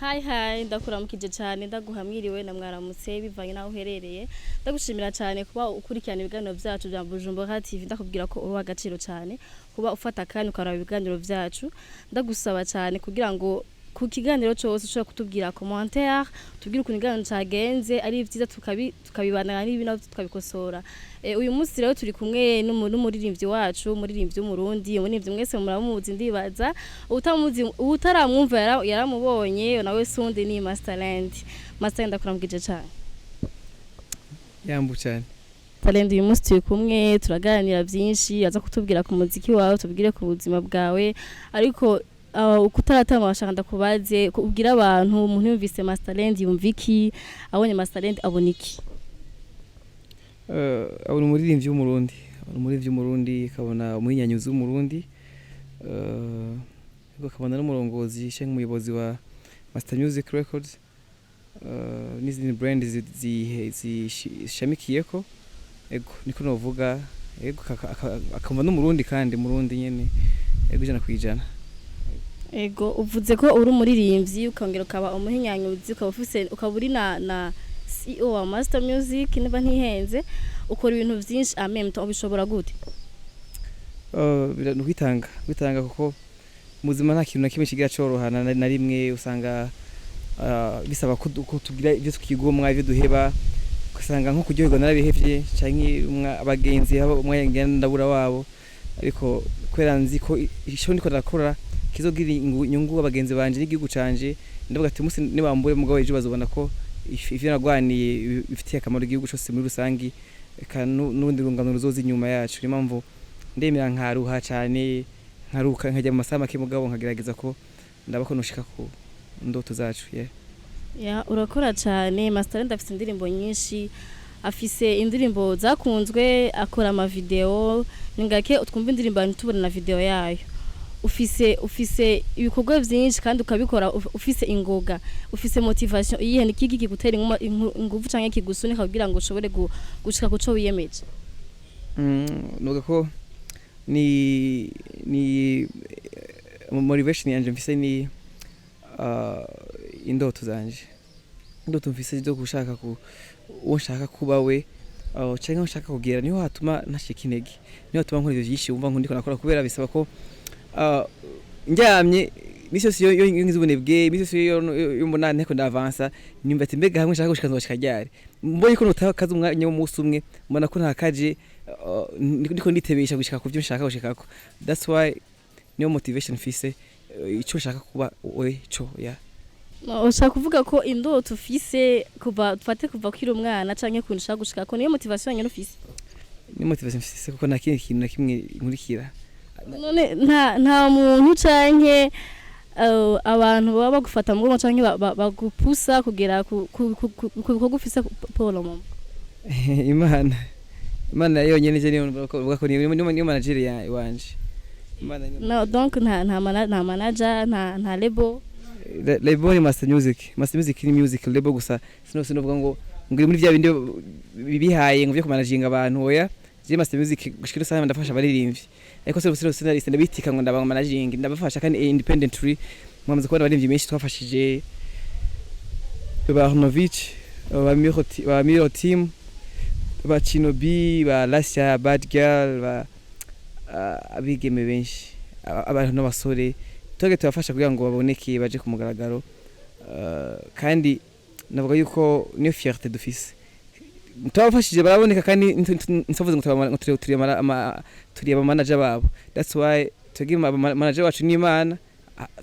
Hi, ndakuramukije cyane ndaguhamwiriwe na mwaramutse bivanye naho uherereye ndagushimira cyane kuba ukurikirana ibiganiro byacu bya Bujumbura TV ndakubwira ko uri agaciro cyane kuba ufata akanya ukaraba ibiganiro byacu ndagusaba cyane kugira ngo ku kiganiro cyose ushobora kutubwira commentaire tubwire ukuntu iganiro cyagenze ari byiza tukabibana n'ibintu tukabikosora uyu munsi rero turi kumwe n'umuririmbyi wacu umuririmbyi w'umurundi umuririmbyi mwese muramuzi ndibaza utaramwumva yaramubonye nawe sundi ni Masterland ndakuramukije cyane yambu cyane Talent uyu munsi turi kumwe turaganira byinshi aza kutubwira ku muziki wawe tubwire ku buzima bwawe ariko ukutaratanga bashaka ndakubaze kubwira abantu umuntu yumvise Masterland yumva iki abonye Masterland abona iki abona umuririmbyi w'umurundi akabona umuhinyanyuzi w'umurundi akabona n'umurongozi cyangwa umuyobozi wa Master Music Records n'izindi brand zishamikiyeko ego niko novuga ego akaba n'umurundi kandi murundi nyene ego ijana kwijana. Ego uvuze ko uri umuririmbyi ukongera ukaba umuhinyanyuzi ukaba uri na CEO wa Master Music niba ntihenze ukora ibintu byinshi amemto ubishobora gute bitanga kuko muzima nta kintu na kimwe kigira cyorohana na rimwe usanga bisaba ko tugira ibyo tukigomwa ibyo duheba usanga nko kuryoherwa narabihevye canke abagenzi umwe ndabura wabo ariko kwera nzi ko isho ndiko ndakora kizogira inyungu abagenzi banje n'igihugu canje ndavuga ati musi nibambure mugabo ejo bazobona ko ivyo nagwaniye bifitiye akamaro igihugu cyose muri rusangi n'urundi rungano ruzoza inyuma yacu impamvu ndemera nkaruha cyane nkaruka nkajya mu masaha make mugabo nkagerageza ko ndabako noshika ku ndoto zacu urakora cyane Masterland afite indirimbo nyinshi afise indirimbo zakunzwe akora ama video ningake utwumva indirimbo tubona na video yayo ufise ibikorwa byinshi kandi ukabikora ufise ingoga ufise motivation iyihe nikiki kigutera ingufu canke kigusunika kugira ngo ushobore gushika kuco wiyemeje nuga ko ni motivation yanje mfise ni indoto zanje indoto mfise zo gushaka ushaka kuba we canke ushaka kugira niho hatuma ntashika intege niho hatuma nkora ivyo byinshi umva nkundiko nakora kubera bisaba ko njyamye misose yo ngizubunebwe misose yo mbona nteko ndavansa nimba ati mbega hamwe nshaka gushikaza bashikaryare mbonye ko nutakaza umwanya w'umunsi umwe mbona ko ntakaje ndiko nditebesha gushika ku byo nshaka gushikako that's why niyo motivation fise ico nshaka kuba we cyo ushaka kuvuga ko indoto ufise kuva kiri umwana canke kuntu ushaka gushikako niyo motivation yanyu ufise niyo motivation fise kuko nta kintu na kimwe nkurikira none nta muntu canke abantu baba bagufata mu canke bagupusa kugera ku gufisa polo mama Imana yonyene je niyo ko niyo manager wanje no donc nta manager nta label ni Master Music ni music label gusa sinovuga ngo ngiri muri vya bindi bibihaye ngo byo kumanaginga abantu oya je Master Music gushikira sana ndafasha abaririmbyi ariko se ndabitika ngo ndabanga managing ndabafasha kandi independently mwamaze kubona abaririmbyi benshi twafashije Barnovich ba Miro team ba Chinobi ba Lasha Bad Girl ba abigeme benshi abantu n'abasore twege tubafasha kugira ngo baboneke baje ku mugaragaro kandi navuga yuko niyo fierté d'office twabafashije baraboneka kandi nsavuze ngo turi aba manager babo that's why tugima manager wacu ni Imana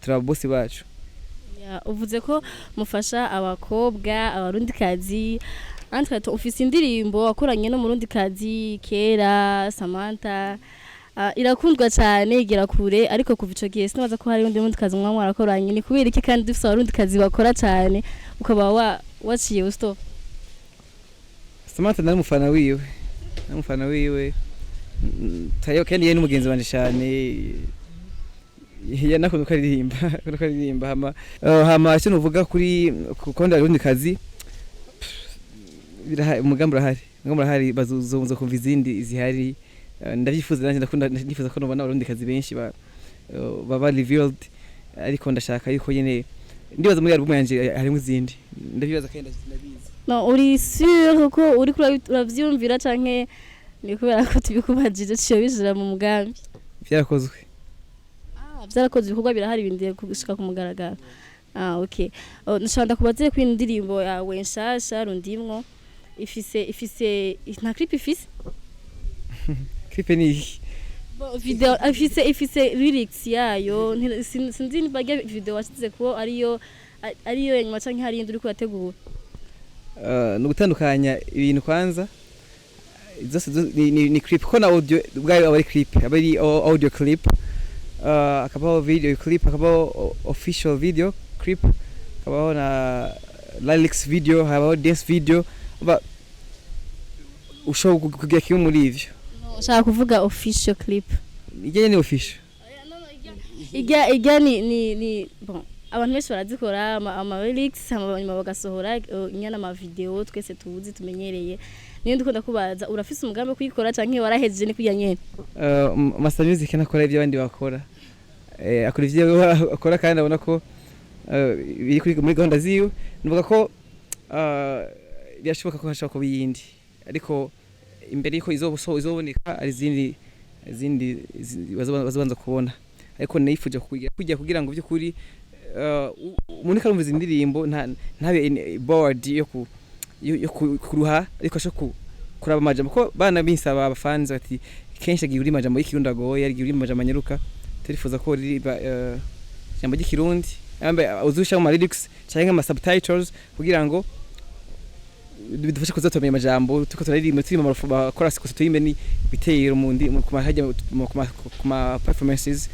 turaba boss bacu uvuze ko mufasha abakobwa abarundi kazi antwe ufise indirimbo wakoranye no murundi kazi kera Samantha irakundwa cyane igera kure ariko kuva ico gihe sinabaza ko hari undi mundi kazi mwarakoranye ni kubera iki kandi dufise abarundi kazi bakora cyane ukaba waciye stop Samantha nari umufana wiwe tayo kandi yari n'umugenzi wanje cyane nakunda kuririmba hama cyo nuvuga kuri konda abarundi kazi umugambi urahari bazoza kumva izindi zihari ndavyifuza nanje nifuza ko nobona abarundi kazi benshi baba revealed ariko ndashaka yuko nyene ndibaza muri album yanje harimo izindi ndabibaza kandi ndabizi. No uri sûr ko uri uravyumvira canke ni kubera ko tubikubajije ciyo bishira mu mugambi byarakozwe. Byarakozwe ibikorwa birahari bindi gushika ku mugaragaro. Okay. Nshanda kubaze ku indirimbo yawe nshasha rundimwo ifise nta clip ifise? Clip ni video ifise lyrics yayo sinzi ni bagya video washize ko ariyo nyuma canke hari indi uri kurategura. No gutandukanya ibintu kwanza zose ni clip ko na audio bwayo abari clip abari audio clip akabaho video clip akabaho official video clip akabaho na lyrics video akabaho dance video usho kugira kimwe muri ivyo. Ushaka kuvuga official clip igene ni official iga ni bon abantu benshi barazikora ama lyrics amanyuma bagasohora inyana ama video twese tubuzi tumenyereye. Niyo ndikunda kubaza urafise umugambi kuyikora canke warahejeje ni kujya nyene? Master Music nakora ivyo abandi bakora akora ivyo akora kandi abona ko biri kuri muri gahunda ziwe. Nuvuga ko byashoboka ko hashaka ko biyindi ariko imbere yuko izoboneka ari izindi bazabanza kubona ariko nayifuje kugira ngo byukuri umuntu karumviza indirimbo ntabe board yo kuruha ariko asho kuraba amajambo ko bana binsaba abafanzi bati kenshi agiye uri majambo y'ikirundi agoye agiye uri majambo anyaruka turifuza ko riba jambo ry'ikirundi ambe uzusha mu lyrics cyangwa ama subtitles kugira ngo bidufashe kuzatomenya amajambo tuko turaririmba turimo amarufa chorus ko tuyimbe ni bitero mundi ku ma performances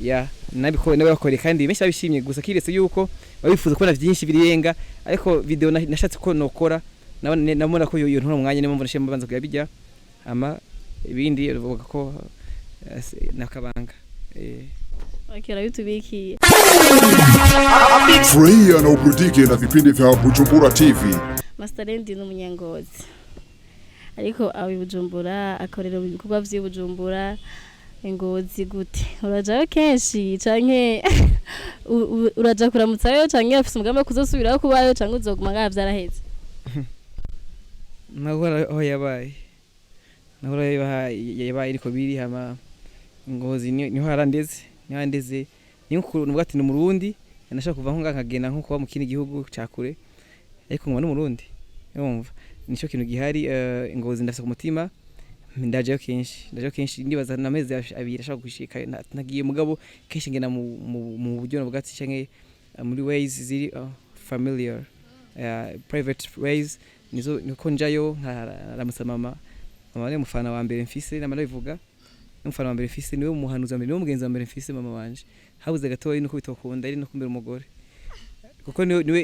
ya nabiko nabakoreye kandi benshi babishimye gusa kiretse yuko babifuza kubona byinshi biriyenga ariko video nashatse ko nokora nabona ko iyo ntura umwanya nimwe mbona banza kuyabijya ama ibindi bavuga ko nakabanga akira YouTube Free na uburudike na vipindi vya Bujumbura TV. Master Lendi n'umunyangozi ariko abi Bujumbura akorera ibikorwa vyi Bujumbura Ngozi gute urajayo kenshi canke uraja kuramutsayo canke afise umugambi wo kuzosubirayo kubayo canke uzoguma ngaha vyaraheze? Nahora aho yabaye ariko biri hama Ngozi niho harandeze niyo nuvuga ati ni Murundi nashaka kuva nko ngakagenda nko kuba mu kindi gihugu cyakure ariko ngo n'umurundi yumva nico kintu gihari. Ngozi ndafise ku mutima ndaje kenshi ndibaza nameze abiri ashaka gushika nagiye mugabo kenshi ngena mu buryo bwatsi canke muri ways ziri familiar private ways nizo niko njayo nkaramusa mama ne mufana wa mbere mfise namara bivuga umufana wa mbere mfise niwe umuhanuzi wa mbere niwe mugenzi wa mbere mfise mama wanje habuze gatoyi nuko bitokunda ari no kumbera umugore kuko niwe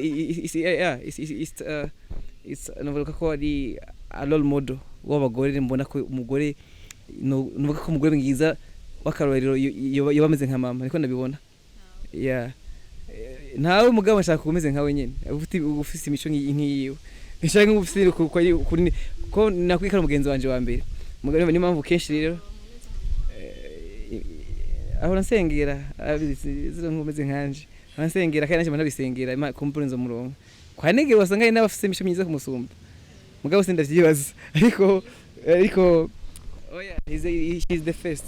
it's novuga ko ari a role model w'abagore mbona ko umugore nuvuga ko umugore mwiza wakarorero yo bameze nka mama niko nabibona ntawe umugabo ashaka kumeze nkawe nyene ufite imico nk'iyiwe nshaka ngufite ko nakwikara mugenzi wanje wa mbere umugore ni mpamvu kenshi rero aho nsengera ziro nkomeze nkanje nsengera kandi nje manabisengera kumpurenzo murongo kwanege wasanga ari n'abafite imico myiza kumusumba mugabo sindavyibaza ariko oya he's the first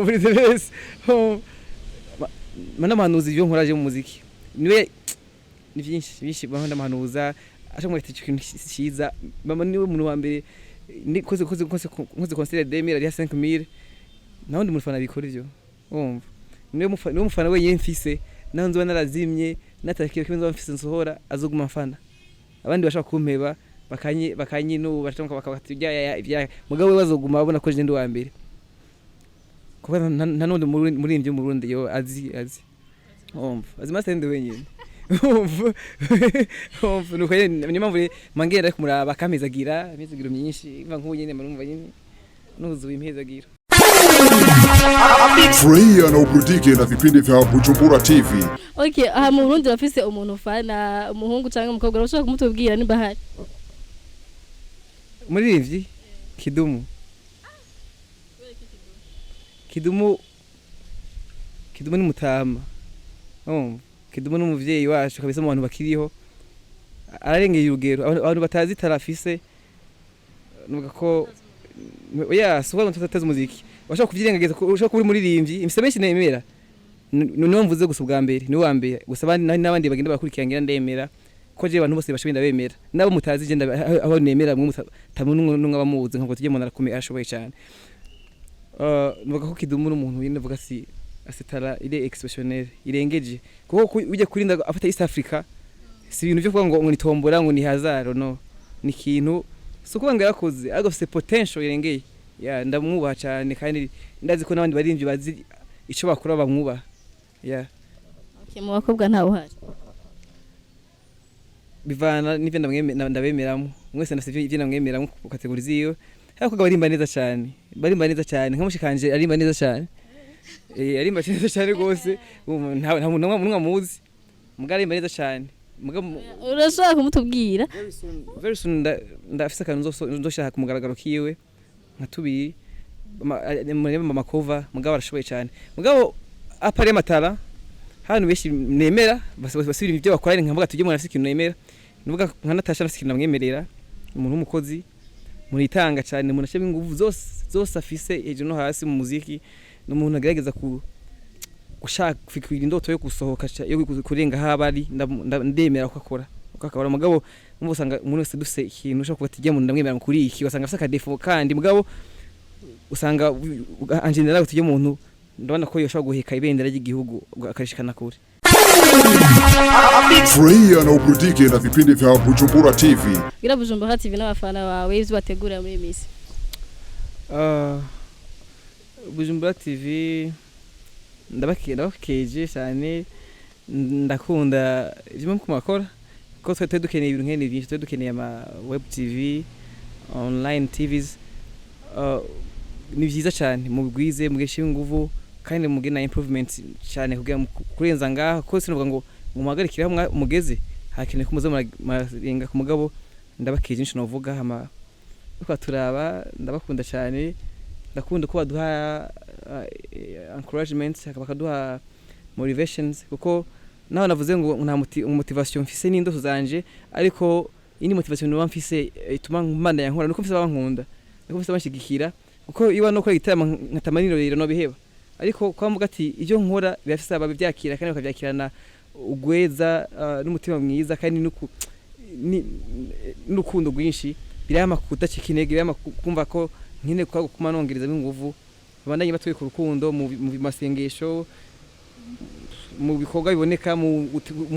the best mana manuzi byo nkoraje mu muziki niwe ni byinshi bamwe manuza ashamwe ikintu cyiza mama niwe umuntu wa mbere ni koze consider 2000 ari 5000 nawundi mufana bikora ivyo umva niwe mufana wenyine mfise naho nzoba narazimye natakiye kimwe nzoba mfise nsohora azoguma mfana abandi bashaka kumpeba bakanyinu bashaka bakatujya mugabo we bazoguma babona ko je ndi wa mbere kuba nanundi muri imvyo mu Burundi yo azi umva azi masende wenyine umva nuko nyamavure mangera kumuraba kamezagira imizigiro myinshi iva nk'ubu nyene marumva nyene nuzuba impezagira. Free na uburudike na vipindi vya Bujumbura TV. Okay, aha mu Burundi bafise umuntu ufana umuhungu canke umukobwa urashobora kumutubwira ni bahari? Muri ivyi Kidumu ni mutama. Kidumu n'umuvyeyi wacu kabisa mu bantu bakiriho ararengeye urugero abantu batazi tarafise nuvuga ko suko tutateze umuziki washaka kuvyirengageza ushaka kuri muririmbyi imse benshi nemera niyo mvuze gusa ubwa mbere ni wa mbere gusa n'abandi bagenda bakurikirangira ndemera ko je abantu bose bashobora bemera nabo mutazi je aho nemera mwe tamununga bamuzi nko tujye mona rakomeye arashoboye cyane nuvuga ko Kidumu n'umuntu yine vuga si asitara ile exceptionnel irengeje kuko ujye kurinda afata East Africa si ibintu byo kuvuga ngo ni tombora ngo ni hazard no ni kintu suko banga yakoze ariko se potential irengeye ya ndamwubaha cyane kandi ndazi ko nabandi barimvye bazi ico bakora bamwubaha ya okay mu bakobwa ntawe uhari bivana n'ivyo ndabemeramo mwese nasivye ivyo namwemeramo ku kategori ziyo ariko barimba neza cyane nkamushikanje arimba neza cyane arimba neza cyane gose nta muntu amuzi mugarimba neza cyane urashaka kumutubwira very soon ndafise akantu nzoshaka kumugaragaro kiwe nka tubiri mama cover mugabo arashoboye cyane mugabo apare matara hano beshi nemera basubira ibyo bakora nkamvuga tujye mwana sikintu nemera nuvuga nka Natasha sikintu namwemerera umuntu w'umukozi muritanga cyane umuntu ashebe ingufu zose afise ejo no hasi mu muziki n'umuntu agerageza gushaka fikira indoto yo gusohoka yo kurenga habari ndemera ko akora mugabo usanga umuntu wese duse ikintu ushaka kubatijya mu ndamwemera kuri iki wasanga afite akadefo kandi mugabo usanga anjenera gutije umuntu ndabona ko yoshaka guheka ibendera ry'igihugu akarishikana kure Furahia na uburudike na vipindi vya Bujumbura TV. Gira Bujumbura TV n'abafana bawe ivyo bategura muri misi. Bujumbura TV ndabakeje cyane ndakunda ivyo mumakora ko twe dukeneye ibintu nkene byinshi twe dukeneye ama web TV online TVs ni byiza cyane mu bigwize mugeshe inguvu kandi mugena improvement cyane kugira kurenza ngaho ko sinovuga ngo muhagarikira mugeze hakeneye kumuza marenga ku mugabo ndabakeje insho novuga hama uko turaba ndabakunda cyane ndakunda ko baduha encouragement bakaduha motivations kuko naho navuze ngo nta motivation mfise n'indoto zanje ariko ini motivation no mfise ituma mbanda yankora nuko mfise abankunda nuko mfise abanshigikira kuko iwa no kora gitama nkatamaniro rero no biheba ariko kwa mvuga ati ibyo nkora birafise ababyakira kandi bakabyakirana ugweza n'umutima mwiza kandi n'urukundo rwinshi birama kudacika intege birama kumva ko nkine kwa kumanongereza n'inguvu bandanye batuye ku rukundo mu masengesho mu bikorwa biboneka mu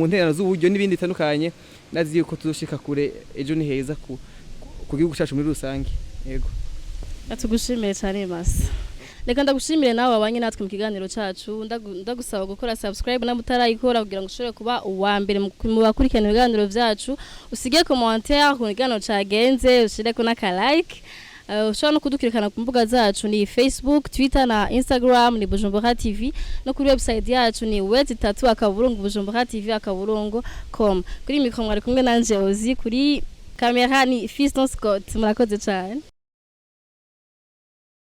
nterano z'uburyo n'ibindi bitandukanye nazi yuko tuzoshika kure ejo ni heza ku gihugu cyacu muri rusange yego natugushimiye cyane Masa reka ndagushimire nawe wabanye natwe mu kiganiro cyacu ndagusaba gukora subscribe na mutarayikora kugira ngo ushobore kuba uwa mbere mu bakurikirana ibiganiro byacu usige commentaire ku kiganiro cyagenze ushireko n'aka like ushobora no kudukurikirana ku mbuga zacu ni Facebook, Twitter na Instagram ni Bujumbura TV no kuri website yacu ni www.bujumbura.tv.com kuri mikro mwari kumwe nanje Ozi kuri kamera ni Fiston Scott murakoze cyane